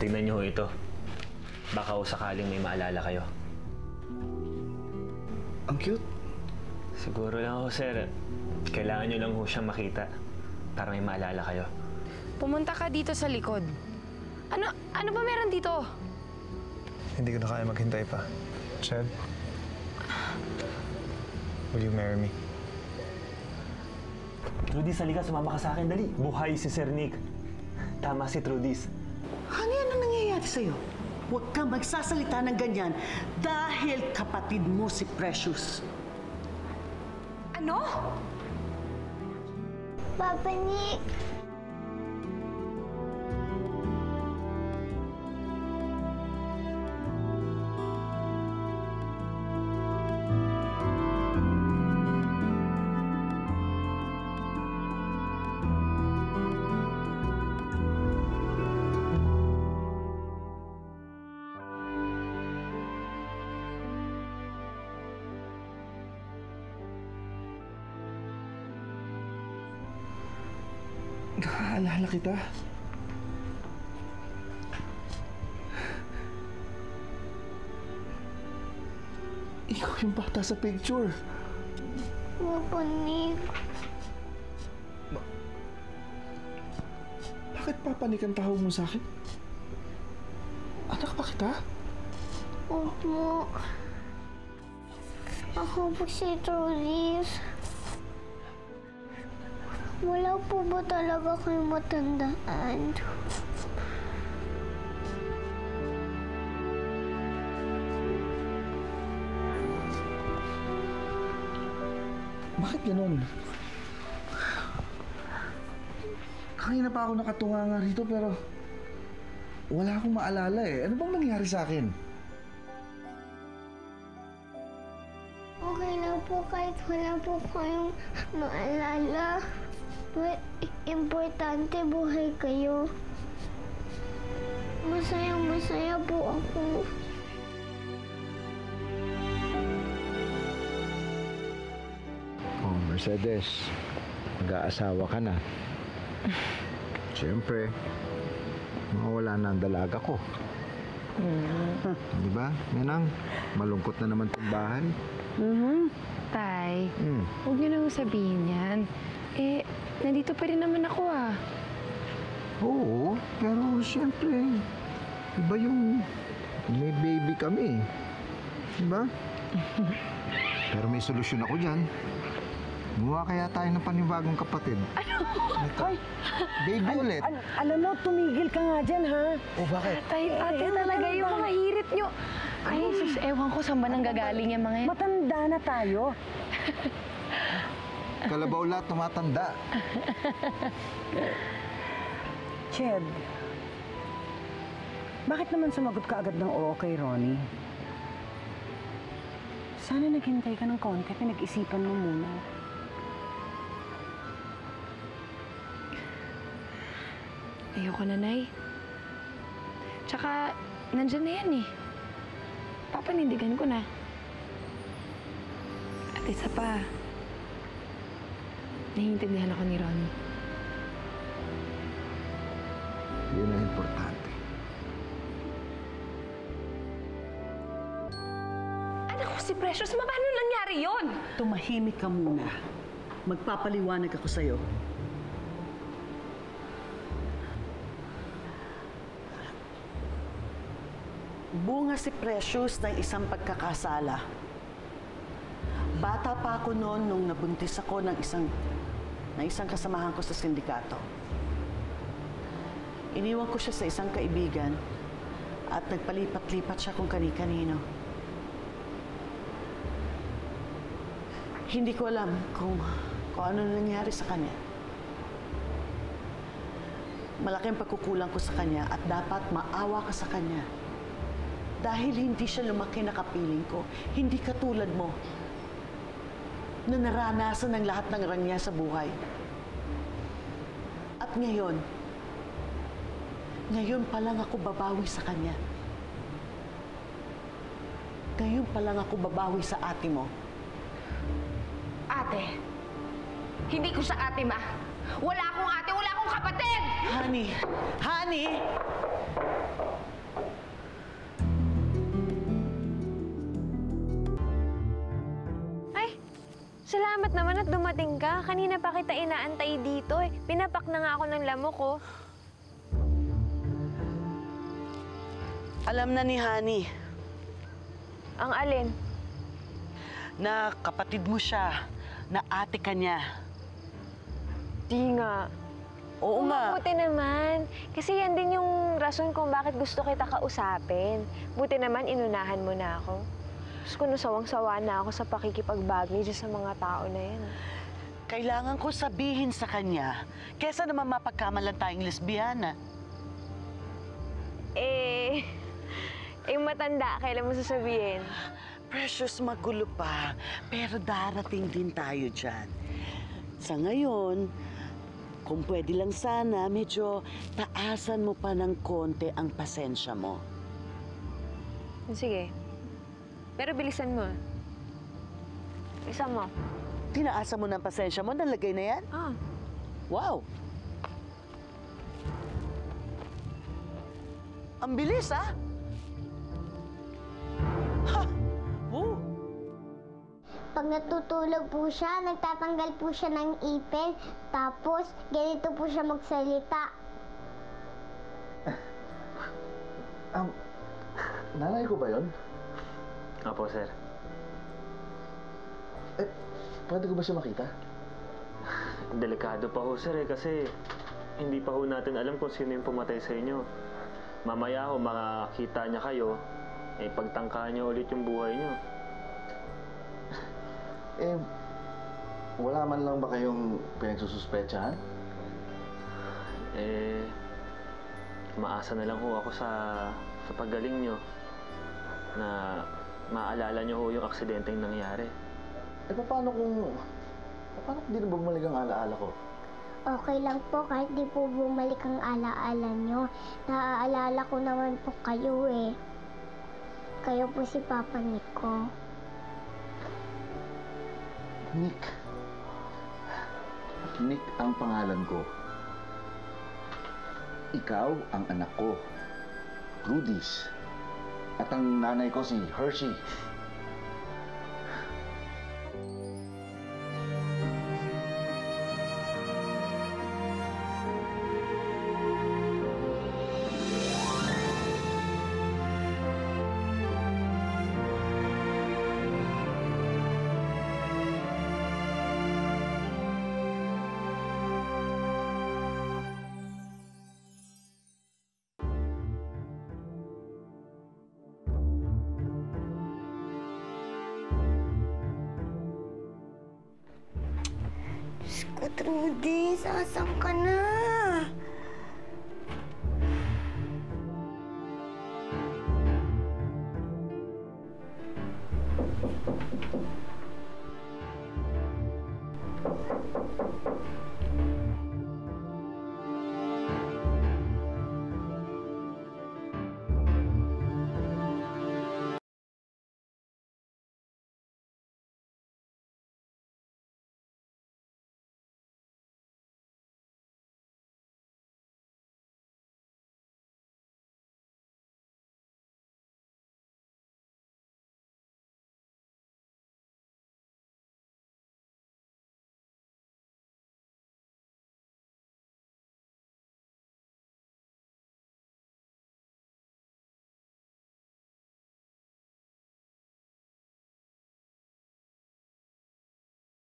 tingnan niyo ho ito. Baka o sakaling may maalala kayo. Ang cute. Siguro lang ho, sir. Kailangan niyo lang ho siyang makita para may maalala kayo. Pumunta ka dito sa likod. Ano ba meron dito? Hindi ko na kaya maghintay pa. Chad, will you marry me? Trudis, halika, sumama ka sa akin. Dali. Buhay si Sir Nick. Tama si Trudis. Honey, ano nangyayari sa'yo? Huwag kang magsasalita ng ganyan dahil kapatid mo si Precious. Ano? Papa Nick! Nakaalala kita. Ikaw yung bata sa picture. Papa Nick. Bakit papanik ang tawag mo sa akin? Anak ba kita? Opo. Ako po si Trudis. Wala po ba talaga kayong matandaan? Bakit ganun? Kanina pa ako nakatunganga rito pero wala akong maalala eh. Ano bang nangyari sa akin? Okay lang po kahit wala po kayong maalala. But importante buhay kayo. Masayang-masaya po ako. Oh, Mercedes, mag-aasawa ka na. Siyempre, mawala na ang dalaga ko. Di ba, Menang? Malungkot na naman itong bahay. Tay, huwag niyo nang sabihin yan. Eh, nandito pa rin naman ako ah. Oo, pero siyempre, iba yung may baby kami. Di ba? Pero may solusyon ako dyan. Gumawa kaya tayo ng panibagong kapatid. Ano? Ay, baby ulit. Alam mo, tumigil ka nga dyan, ha? Oh, bakit? Tay, ate talaga yung mga hirit niyo. Ay, sus, ewan ko saan ba nang gagaling yung mga yan. Matanda na tayo. Kalabaw lahat tumatanda. Ched, bakit naman sumagot ka agad ng oo kay Ronnie? Sana naghintay ka ng konti, pinag-isipan mo muna. Ayoko na, Nay. Tsaka, nandyan na yan eh. Papanindigan ko na. At isa pa, naiintindihan ako ni Ronnie. Yun ang importante. Anak ko si Precious, paano nangyari yon? Tumahimik ka muna. Magpapaliwanag ako sa'yo. Bunga si Precious ng isang pagkakasala. Bata pa ako noon nung nabuntis ako ng isang kasamahan ko sa sindikato. Iniwan ko siya sa isang kaibigan at nagpalipat-lipat siya kung kani-kanino. Hindi ko alam kung ano nangyari sa kanya. Malaking pagkukulang ko sa kanya at dapat maawa ka sa kanya. Dahil hindi siya lumaki na kapiling ko, hindi katulad mo na naranasan ng lahat ng rangya sa buhay. At ngayon pa lang ako babawi sa kanya. Ngayon pa lang ako babawi sa ate mo. Ate, hindi ko siya ate, ma. Wala akong ate, wala akong kapatid! Honey! Salamat naman at dumating ka. Kanina pa kita inaantay dito eh. Pinapak na nga ako ng lamok ko. Alam na ni Honey Ang alin? na kapatid mo siya, na ate ka niya. Di nga. Oo nga. Buti naman. Kasi yan din yung rason kung bakit gusto kita kausapin. Buti naman inunahan mo na ako. Tapos kung sawang-sawa na ako sa pakikipagbagay dyan sa mga tao na yan. Kailangan ko sabihin sa kanya, kesa naman mapagkamalan tayong lesbiana. Matanda, kailan mo sasabihin? Precious, magulo pa. Pero darating din tayo dyan. Sa ngayon, kung pwede lang sana, medyo taasan mo pa ng konti ang pasensya mo. Sige. Pero bilisan mo. Bilisan mo. Tinaasan mo ng pasensya mo, nalagay na yan? Ah. Wow! Ang bilis, ah! Ha! Oh! Pag natutulog po siya, nagtatanggal po siya ng ipin, tapos ganito po siya magsalita. Nanay ko ba yun? Opo, sir. Pwede ko ba siya makita? Delikado pa ho, sir, kasi hindi pa ho natin alam kung sino yung pumatay sa inyo. Mamaya ho, makakita niya kayo, pagtangkahan niyo ulit yung buhay niyo. Wala man lang ba kayong pinagsususpetsahan? Maasa na lang ho ako sa paggaling niyo na maalala niyo ho yung aksidente yung nangyari. Paano kung di na bumalik ang alaala ko? Okay lang po kahit di po bumalik ang alaala nyo. Naaalala ko naman po kayo eh. Kayo po si Papa Nico. Nick. Nick ang pangalan ko. Ikaw ang anak ko, Rudis. At ang nanay ko si Hershey. Trudy, sasang ka na?